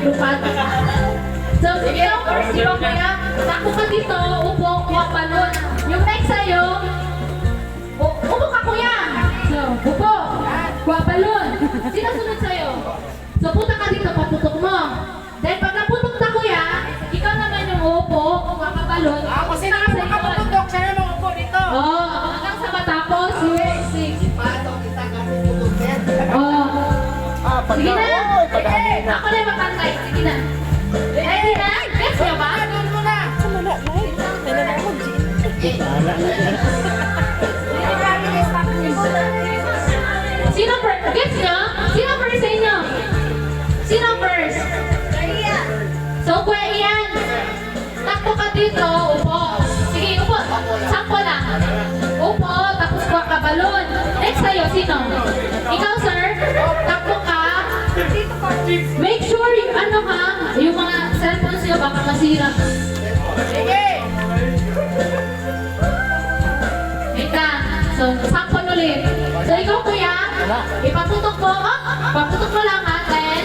lupad. So, sige, first, di ba kuya? Takbo ka dito, upo, kuha balon. Yung next sa'yo, upo ka kuya. So, upo, kuha balon. Sino sunod sa'yo? So, punta ka dito, paputok mo. Then, pag naputok na kuya, ikaw naman yung upo, kuha ka balon. Ako sino ang makaputok, siya naman upo dito. Oo, hanggang sa matapos, 6. Patong kita kasi putukin. Oo. Sige na. Ako na yung makantay. Sige na. Ready na? Gets nyo ba? Doon mo na. Sino first? Gets nyo? Sino first sa inyo? Sino first? So, Kuya Ian, takbo ka dito, upo. Sige, upo. Sampo lang. Upo, tapos kuha ka balon. Next sa'yo, sino? Ikaw, sir? Takbo ka. Make sure yung ano ha, yung mga cellphones nyo baka masira. Sige. Wait lang. So, sampon ulit. So, ikaw kuya, ipaputok mo. Paputok mo lang ha, then.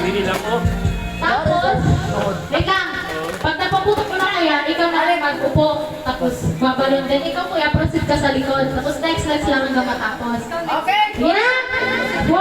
Tapos, wait lang. Pag napaputok mo na kuya, ikaw na rin mag-upo. Tapos, babalon din. Ikaw kuya, proceed ka sa likod. Tapos, next lang hanggang matapos. Okay. Yeah! 4,